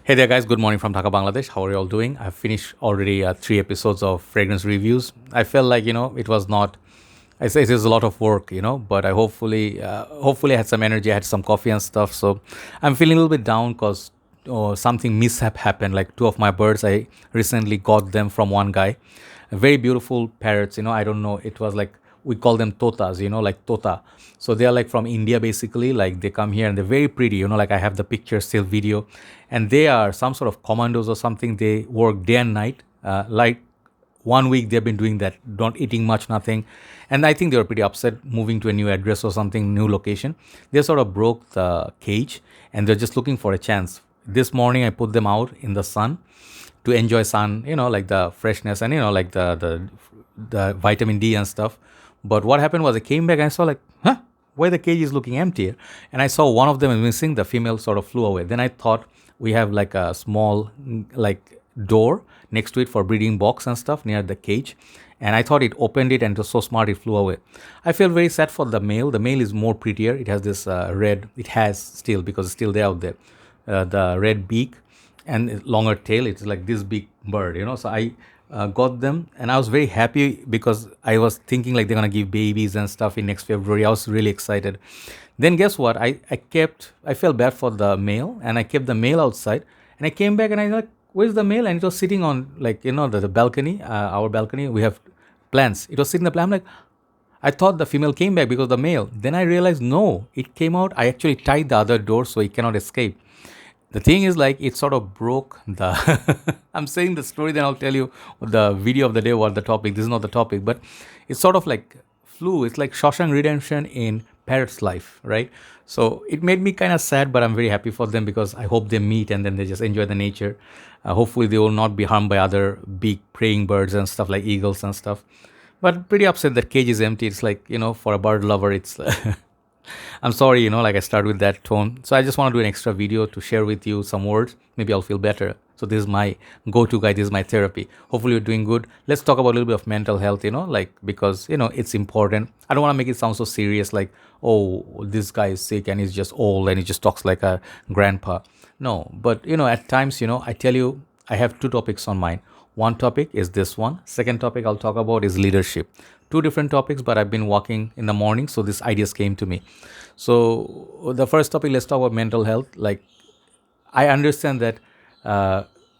Hey there, guys. Good morning from Dhaka, Bangladesh. How are you all doing? I've finished already 3 episodes of fragrance reviews. I felt like it was not. I say it is a lot of work, but I hopefully I had some energy. I had some coffee and stuff. So I'm feeling a little bit down because something mishap happened. Like two of my birds, I recently got them from one guy. Very beautiful parrots. I don't know. It was like we call them totas. Like tota. So they are like from India basically. Like they come here and they're very pretty. Like I have the picture, still video, and they are some sort of commandos or something. They work day and night. Like 1 week they've been doing that, not eating much, nothing. And I think they were pretty upset moving to a new address or something, new location. They sort of broke the cage and they're just looking for a chance. This morning I put them out in the sun to enjoy sun, like the freshness and like the vitamin D and stuff. But what happened was I came back and I saw like, why the cage is looking empty? And I saw one of them is missing. The female sort of flew away. Then I thought we have like a small like door next to it for breeding box and stuff near the cage. And I thought it opened it and it was so smart it flew away. I feel very sad for the male. The male is more prettier. It has this red. It has still because it's still there out there. The red beak and longer tail. It's like this big bird. So I got them and I was very happy because I was thinking like they're gonna give babies and stuff in next February. I was really excited. Then guess what? I felt bad for the male and I kept the male outside and I came back and I like, where's the male? And it was sitting on like the balcony, our balcony. We have plants. It was sitting in the plant. I'm like, I thought the female came back because the male. Then I realized no, it came out. I actually tied the other door so it cannot escape. The thing is like it sort of broke the I'm saying the story, then I'll tell you the video of the day, what the topic. This is not the topic, but it's sort of like flu. It's like Shawshank Redemption in parrot's life, right? So it made me kind of sad, but I'm very happy for them because I hope they meet and then they just enjoy the nature. Hopefully they will not be harmed by other big preying birds and stuff like eagles and stuff. But pretty upset that cage is empty. It's like, for a bird lover, it's I'm sorry, like I start with that tone. So I just want to do an extra video to share with you some words. Maybe I'll feel better. So this is my go-to guy. This is my therapy. Hopefully you're doing good. Let's talk about a little bit of mental health, like because it's important. I don't want to make it sound so serious, like, oh, this guy is sick and he's just old and he just talks like a grandpa. No, but at times, I tell you, I have two topics on mind. One topic is this one. Second topic I'll talk about is leadership. Two different topics, but I've been walking in the morning, so these ideas came to me. So the first topic, let's talk about mental health. Like I understand that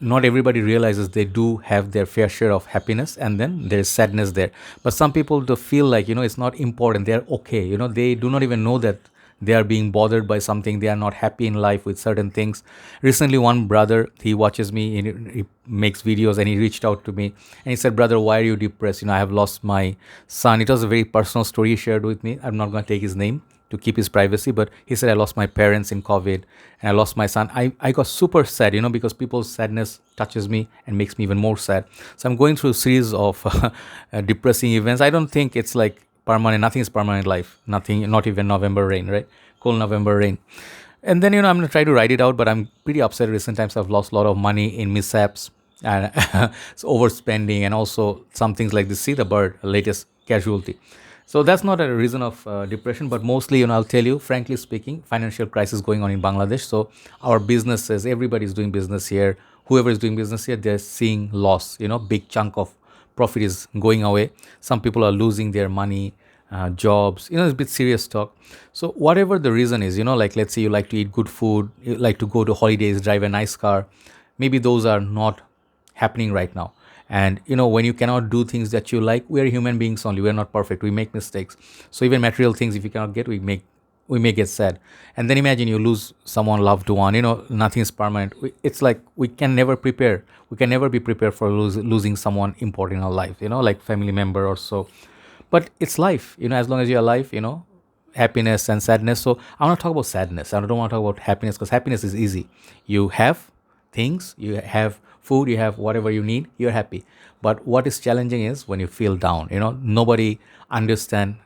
not everybody realizes they do have their fair share of happiness, and then there's sadness there. But some people do feel like it's not important. They're okay. They do not even know that they are being bothered by something. They are not happy in life with certain things. Recently one brother, he watches me, he makes videos, and he reached out to me and he said, brother, why are you depressed? I have lost my son. It was a very personal story he shared with me. I'm not going to take his name to keep his privacy, but he said, I lost my parents in COVID and I lost my son. I got super sad, because people's sadness touches me and makes me even more sad. So I'm going through a series of depressing events. I don't think it's like permanent. Nothing is permanent in life. Nothing, not even November rain, right? Cold November rain. And then, I'm going to try to write it out, but I'm pretty upset. Recent times I've lost a lot of money in mishaps and so overspending, and also some things like this. See the bird, latest casualty. So that's not a reason of depression, but mostly, I'll tell you, frankly speaking, financial crisis going on in Bangladesh. So our businesses, everybody's doing business here. Whoever is doing business here, they're seeing loss. Big chunk of profit is going away. Some people are losing their money, jobs. It's a bit serious talk. So whatever the reason is, like let's say you like to eat good food, you like to go to holidays, drive a nice car. Maybe those are not happening right now. And when you cannot do things that you like, we are human beings only. We are not perfect. We make mistakes. So even material things, if you cannot get, we may get sad. And then imagine you lose someone loved one. Nothing is permanent. It's like we can never prepare. We can never be prepared for losing someone important in our life. Like family member or so. But it's life. As long as you're alive, happiness and sadness. So I want to talk about sadness. I don't want to talk about happiness because happiness is easy. You have things, you have food, you have whatever you need, you're happy. But what is challenging is when you feel down. Nobody understand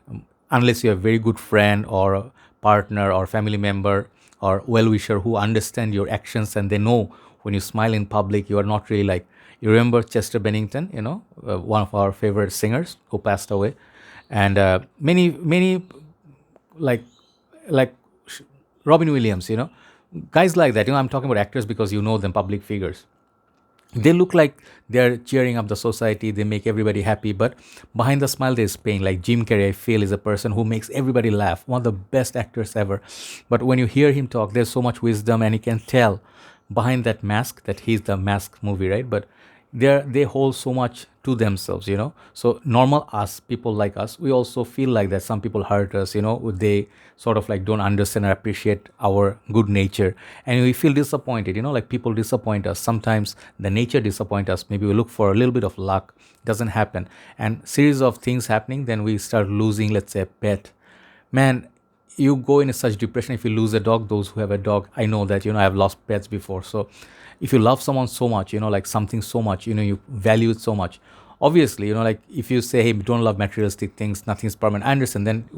unless you're a very good friend or a partner or family member or well-wisher who understand your actions, and they know when you smile in public, you are not really like, you remember Chester Bennington, one of our favorite singers who passed away, and many like Robin Williams, Guys like that, I'm talking about actors because you know them, public figures. They look like they're cheering up the society, they make everybody happy, but behind the smile there's pain. Like Jim Carrey, I feel, is a person who makes everybody laugh, one of the best actors ever. But when you hear him talk, there's so much wisdom, and you can tell behind that mask that he's the Mask movie, right? But they hold so much to themselves, so normal us, people like us, we also feel like that some people hurt us, they sort of like don't understand or appreciate our good nature, and we feel disappointed, like people disappoint us sometimes, the nature disappoint us, maybe we look for a little bit of luck, doesn't happen, and series of things happening, then we start losing, let's say, a pet. Man, you go in such depression if you lose a dog. Those who have a dog, I know that, I've lost pets before. So if you love someone so much, like something so much, you value it so much, obviously, like if you say, hey, we don't love materialistic things, nothing is permanent, I understand, then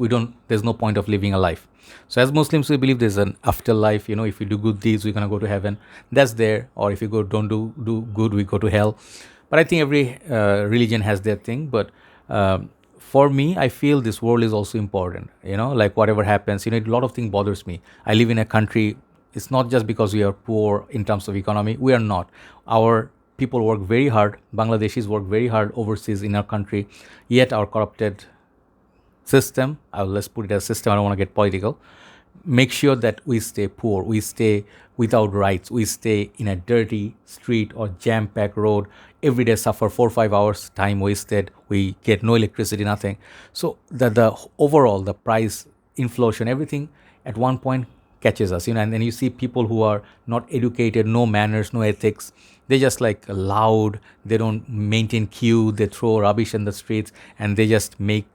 there's no point of living a life. So as Muslims, we believe there's an afterlife. If you do good deeds, we're going to go to heaven, that's there, or if you go don't do good, we go to hell. But I think every religion has their thing. But for me, I feel this world is also important. Like whatever happens, a lot of things bothers me. I live in a country. It's not just because we are poor in terms of economy. We are not. Our people work very hard. Bangladeshis work very hard overseas in our country. Yet our corrupted system, let's put it as system, I don't want to get political, make sure that we stay poor, we stay without rights, we stay in a dirty street or jam-packed road, every day suffer 4 or 5 hours time wasted, we get no electricity, nothing. So the overall, the price, inflation, everything at one point catches us, and then you see people who are not educated, no manners, no ethics, they just like loud, they don't maintain queue, they throw rubbish in the streets, and they just make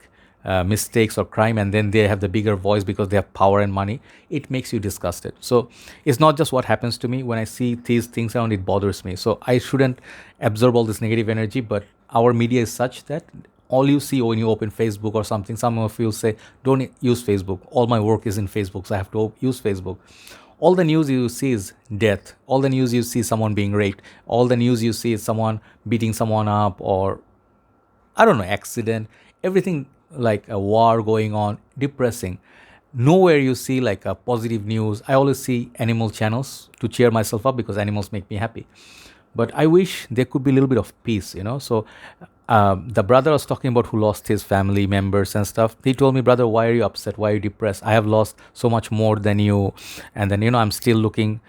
mistakes or crime, and then they have the bigger voice because they have power and money. It makes you disgusted. So it's not just what happens to me. When I see these things around, it bothers me. So I shouldn't absorb all this negative energy, but our media is such that all you see when you open Facebook or something, some of you say, don't use Facebook. All my work is in Facebook, so I have to use Facebook. All the news you see is death. All the news you see someone being raped. All the news you see is someone beating someone up, or I don't know, accident, everything, like a war going on, depressing. Nowhere you see like a positive news. I always see animal channels to cheer myself up because animals make me happy. But I wish there could be a little bit of peace. So the brother I was talking about who lost his family members and stuff, he told me, brother, why are you upset? Why are you depressed? I have lost so much more than you. And then, I'm still looking,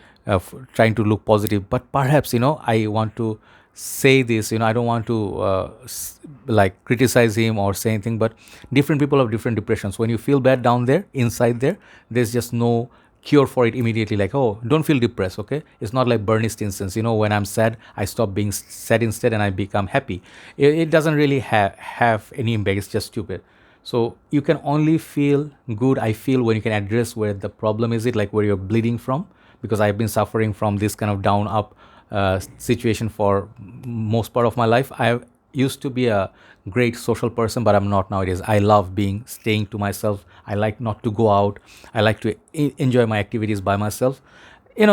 trying to look positive. But perhaps, I want to say this, I don't want to like criticize him or say anything, but different people have different depressions. When you feel bad down there, inside there, there's just no cure for it immediately, like, oh, don't feel depressed, okay? It's not like Bernie Stinson, when I'm sad, I stop being sad instead and I become happy. It doesn't really have any impact. It's just stupid. So you can only feel good, I feel, when you can address where the problem is, like where you're bleeding from, because I've been suffering from this kind of down up situation for most part of my life. I used to be a great social person, but I'm not nowadays. I love staying to myself. I like not to go out. I like to enjoy my activities by myself.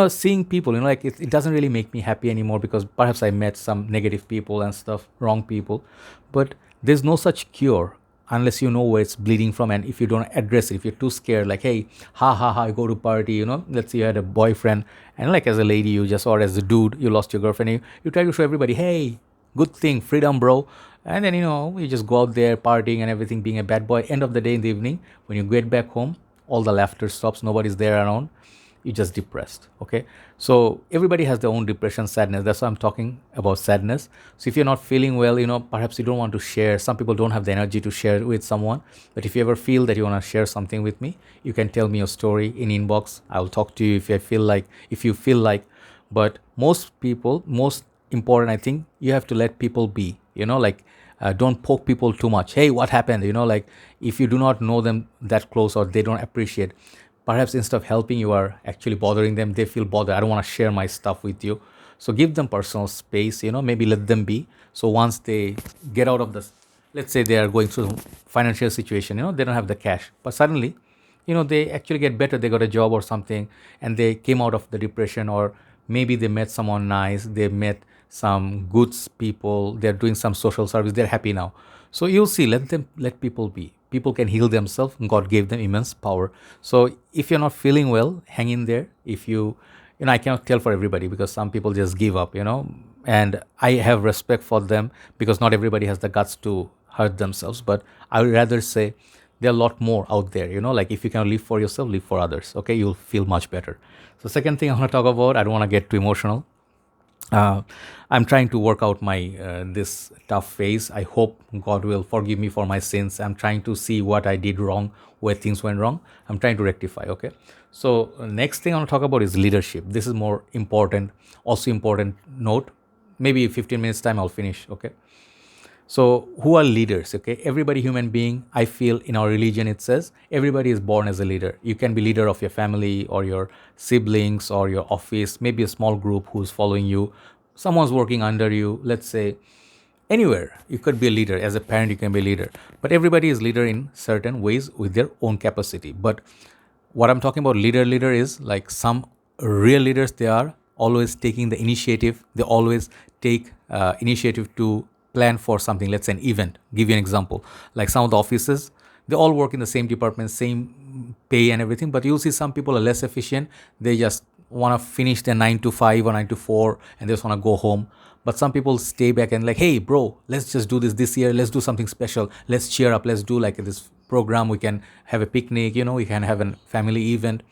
Seeing people, like it doesn't really make me happy anymore, because perhaps I met some negative people and stuff, wrong people. But there's no such cure unless you know where it's bleeding from, and if you don't address it, if you're too scared, like, hey, ha ha ha, I go to party, let's say you had a boyfriend, and like as a lady you just, or as a dude, you lost your girlfriend, you try to show everybody, hey, good thing, freedom, bro. And then you just go out there partying and everything, being a bad boy. End of the day, in the evening, when you get back home, all the laughter stops, nobody's there around, you're just depressed. Okay, so everybody has their own depression, sadness. That's why I'm talking about sadness. So if you're not feeling well, perhaps you don't want to share. Some people don't have the energy to share with someone. But if you ever feel that you want to share something with me, you can tell me your story in inbox. I'll talk to you if you feel like. But most people, most important, I think, you have to let people be. Like, don't poke people too much. Hey, what happened? Like, if you do not know them that close, or they don't appreciate, perhaps instead of helping, you are actually bothering them. They feel bothered. I don't want to share my stuff with you. So give them personal space, maybe let them be. So once they get out of this, let's say they are going through financial situation, they don't have the cash. But suddenly, they actually get better. They got a job or something, and they came out of the depression, or maybe they met someone nice. They met some goods people. They're doing some social service. They're happy now. So you'll see, let people be. people can heal themselves. God gave them immense power. So if you're not feeling well, hang in there. If I cannot tell for everybody because some people just give up, and I have respect for them because not everybody has the guts to hurt themselves. But I would rather say there are a lot more out there, like if you can live for yourself, live for others. Okay, you'll feel much better. So second thing I want to talk about, I don't want to get too emotional. uh, I'm trying to work out my this tough phase. I hope God will forgive me for my sins. I'm trying to see what I did wrong, where things went wrong. I'm trying to rectify. Okay, so next thing I want to talk about is leadership. This is more important, also important note. Maybe 15 minutes time I'll finish. Okay, so who are leaders? Okay, everybody human being, I feel in our religion it says everybody is born as a leader. You can be leader of your family or your siblings or your office, maybe a small group who's following you, someone's working under you, let's say anywhere you could be a leader. As a parent you can be a leader, but everybody is leader in certain ways with their own capacity. But what I'm talking about leader is like some real leaders, they are always taking the initiative. They always take initiative to plan for something, let's say an event. Give you an example, like some of the offices, they all work in the same department, same pay and everything, but you'll see some people are less efficient. They just want to finish their 9 to 5 or 9 to 4 and they just want to go home. But some people stay back and like, hey bro, let's just do this year, let's do something special, let's cheer up, let's do like this program, we can have a picnic, we can have a family event.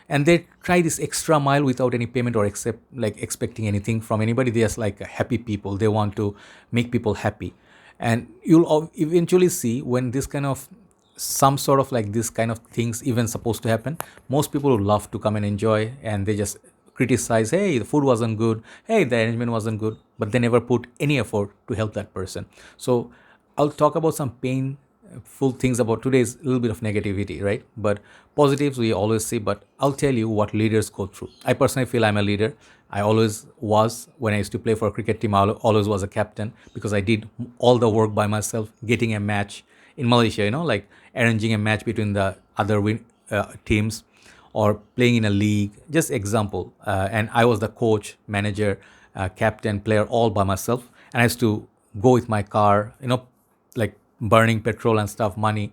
And they try this extra mile without any payment or expecting anything from anybody. They're just like happy people, they want to make people happy. And you'll eventually see when this kind of some sort of like this kind of things even supposed to happen, most people would love to come and enjoy, and they just criticize, hey the food wasn't good, hey the arrangement wasn't good, but they never put any effort to help that person. So I'll talk about some painful things about today's little bit of negativity, right? But positives we always see. But I'll tell you what leaders go through. I personally feel I'm a leader. I always was. When I used to play for a cricket team, I always was a captain because I did all the work by myself, getting a match in Malaysia, like arranging a match between the other teams or playing in a league, just example. And I was the coach, manager, captain, player, all by myself. And I used to go with my car, like burning petrol and stuff, money,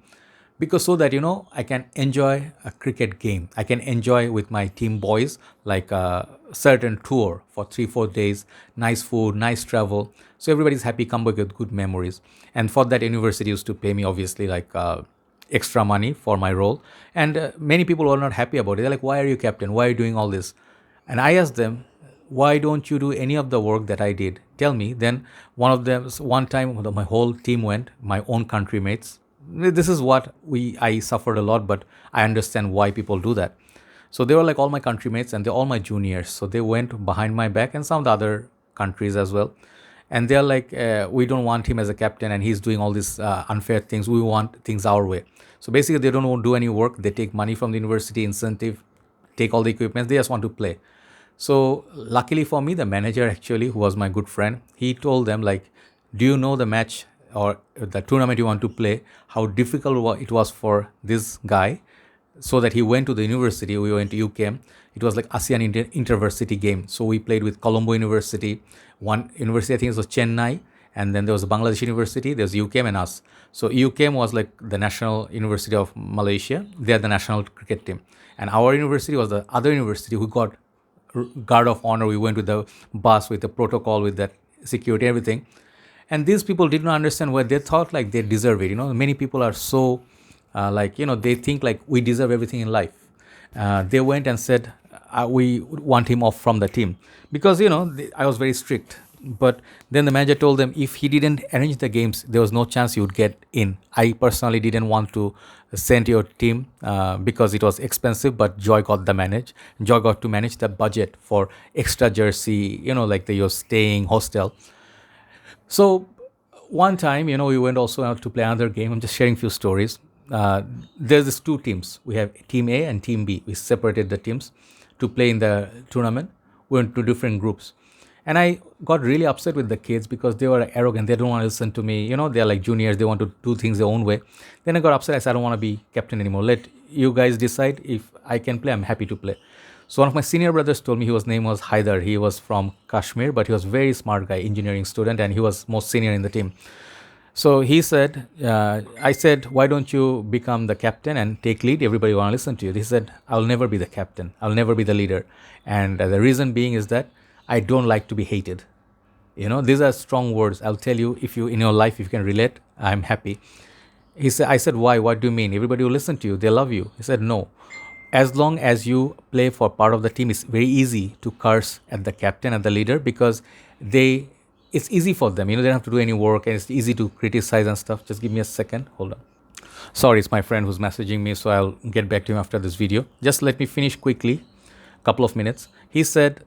because so that I can enjoy a cricket game. I can enjoy with my team boys like a certain tour for 3-4 days, nice food, nice travel, so everybody's happy, come back with good memories. And for that, university used to pay me obviously like extra money for my role. And many people were not happy about it. They're like, why are you captain, why are you doing all this? And I asked them, why don't you do any of the work that I did? Tell me. Then one time my whole team went, my own country mates. This is what I suffered a lot, but I understand why people do that. So they were like all my country mates and they're all my juniors. So they went behind my back, and some of the other countries as well. And they're like, we don't want him as a captain and he's doing all these unfair things. We want things our way. So basically they don't want to do any work. They take money from the university, incentive, take all the equipment. They just want to play. So luckily for me, the manager actually, who was my good friend, he told them like, do you know the match or the tournament you want to play, how difficult it was for this guy? So that he went to the university. We went to UCAM. It was like ASEAN Intervarsity game. So we played with Colombo University, one university, I think it was Chennai, and then there was a Bangladesh University, there's UCAM and us. So UCAM was like the National University of Malaysia. They are the national cricket team. And our university was the other university who got guard of honor. We went with the bus, with the protocol, with that security, everything. And these people did not understand why they thought like they deserve it. Many people are so they think like we deserve everything in life. They went and said, we want him off from the team because, I was very strict. But then the manager told them if he didn't arrange the games, there was no chance he would get in. I personally didn't want to send your team because it was expensive, but Joy got to manage the budget for extra jersey, like you're staying hostel. So one time, we went also out to play another game. I'm just sharing a few stories. There's these two teams. We have Team A and Team B. We separated the teams to play in the tournament. We went to different groups. And I got really upset with the kids because they were arrogant. They don't want to listen to me. They're like juniors. They want to do things their own way. Then I got upset. I said, I don't want to be captain anymore. Let you guys decide. If I can play, I'm happy to play. So one of my senior brothers told me, his name was Haidar. He was from Kashmir, but he was a very smart guy, engineering student, and he was most senior in the team. So he said, I said, why don't you become the captain and take lead? Everybody want to listen to you. He said, I'll never be the captain. I'll never be the leader. And the reason being is that I don't like to be hated. These are strong words. I'll tell you, if you in your life, if you can relate, I'm happy. He said, I said, why? What do you mean? Everybody will listen to you. They love you. He said, no. As long as you play for part of the team, it's very easy to curse at the captain and the leader because they it's easy for them. They don't have to do any work and it's easy to criticize and stuff. Just give me a second. Hold on. Sorry, it's my friend who's messaging me, so I'll get back to him after this video. Just let me finish quickly, couple of minutes. He said,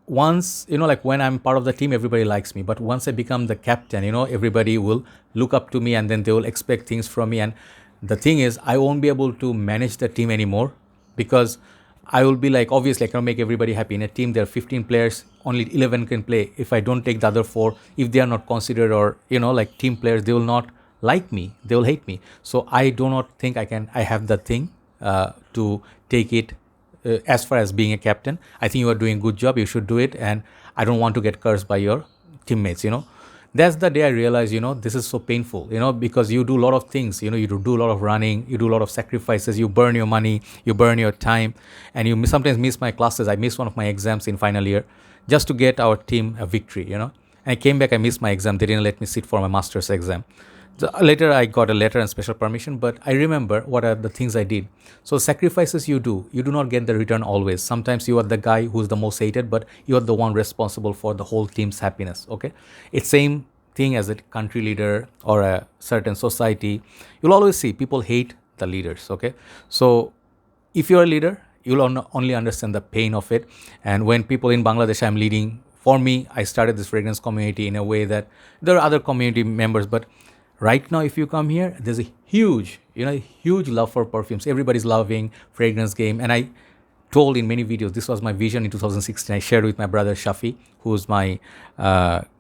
once, like when I'm part of the team, everybody likes me. But once I become the captain, everybody will look up to me and then they will expect things from me. And the thing is, I won't be able to manage the team anymore because I will be like, obviously, I cannot make everybody happy. In a team, there are 15 players, only 11 can play. If I don't take the other 4, if they are not considered or, like team players, they will not like me. They will hate me. So I do not think I have the thing to take it as far as being a captain. I think you are doing a good job. You should do it. And I don't want to get cursed by your teammates, That's the day I realized, this is so painful, because you do a lot of things, you do a lot of running, you do a lot of sacrifices, you burn your money, you burn your time, and you sometimes miss my classes. I missed one of my exams in final year just to get our team a victory, And I came back, I missed my exam. They didn't let me sit for my master's exam. So later I got a letter and special permission, but I remember what are the things I did. So sacrifices you do not get the return always. Sometimes you are the guy who's the most hated, but you are the one responsible for the whole team's happiness. Okay, it's same thing as a country leader or a certain society. You'll always see people hate the leaders. Okay, so if you're a leader, you'll only understand the pain of it. And when people in Bangladesh I'm leading, for me, I started this fragrance community in a way that there are other community members, but right now, if you come here, there's a huge love for perfumes. Everybody's loving fragrance game. And I told in many videos, this was my vision in 2016. I shared with my brother Shafi, who's my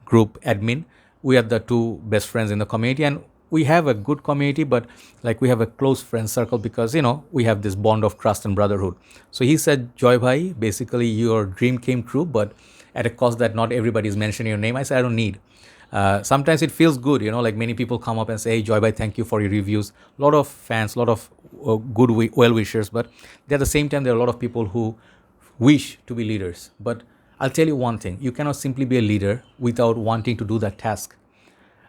group admin. We are the 2 best friends in the community. And we have a good community, but like we have a close friend circle because, we have this bond of trust and brotherhood. So he said, Joy Bhai, basically your dream came true, but at a cost that not everybody is mentioning your name. I said, I don't need. Sometimes it feels good, like many people come up and say, hey, Joy Bhai, thank you for your reviews. A lot of fans, a lot of good well-wishers, but at the same time, there are a lot of people who wish to be leaders. But I'll tell you one thing, you cannot simply be a leader without wanting to do that task.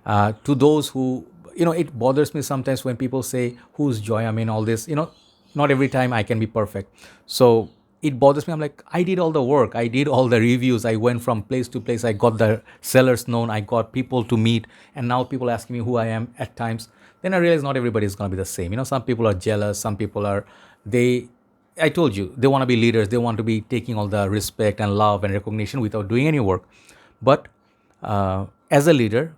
To those who, it bothers me sometimes when people say, who's Joy? I mean, all this, not every time I can be perfect. So it bothers me. I'm like, I did all the work. I did all the reviews. I went from place to place. I got the sellers known. I got people to meet. And now people ask me who I am at times. Then I realize not everybody is going to be the same. Some people are jealous. Some people are, I told you, they want to be leaders. They want to be taking all the respect and love and recognition without doing any work. But as a leader,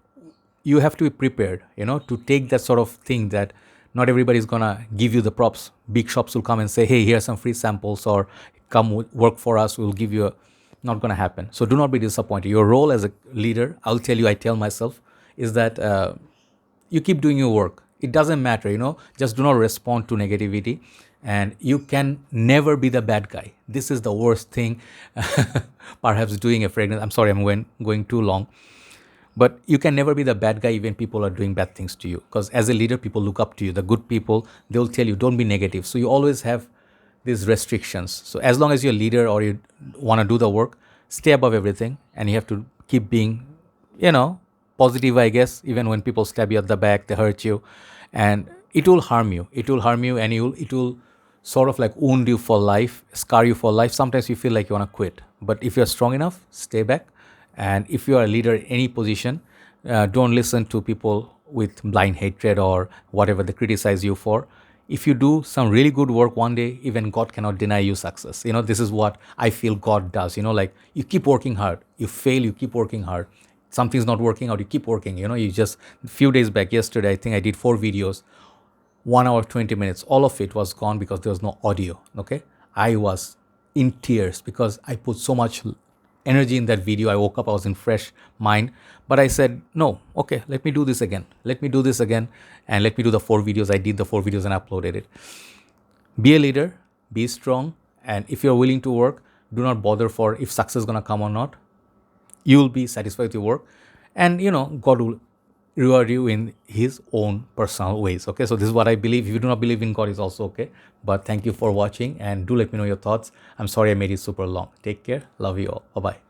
you have to be prepared, to take that sort of thing that not everybody is going to give you the props. Big shops will come and say, hey, here's some free samples or come work for us. We'll give you not going to happen. So do not be disappointed. Your role as a leader, I tell myself, is that you keep doing your work. It doesn't matter, just do not respond to negativity. And you can never be the bad guy. This is the worst thing, perhaps doing a fragrance. I'm sorry, I'm going too long. But you can never be the bad guy even people are doing bad things to you. Because as a leader, people look up to you. The good people, they'll tell you, don't be negative. So you always have these restrictions. So as long as you're a leader or you want to do the work, stay above everything. And you have to keep being, positive, I guess. Even when people stab you at the back, they hurt you. And it will harm you. It will harm you and it will sort of like wound you for life, scar you for life. Sometimes you feel like you want to quit. But if you're strong enough, stay back. And if you are a leader in any position, don't listen to people with blind hatred or whatever they criticize you for. If you do some really good work one day, even God cannot deny you success. This is what I feel God does. Like you keep working hard. You fail, you keep working hard. Something's not working out, you keep working. You just, a few days back, yesterday, I think I did 4 videos, 1 hour, 20 minutes. All of it was gone because there was no audio. Okay. I was in tears because I put so much energy in that video. I woke up, I was in fresh mind, but I said, no, okay, let me do this again. And let me do the 4 videos. I did the 4 videos and uploaded it. Be a leader, be strong. And if you're willing to work, do not bother for if success is going to come or not. You will be satisfied with your work. And, God will reward you in his own personal ways. Okay, so this is what I believe. If you do not believe in God, is also okay. But thank you for watching, and do let me know your thoughts. I'm sorry I made it super long. Take care. Love you all. Bye bye.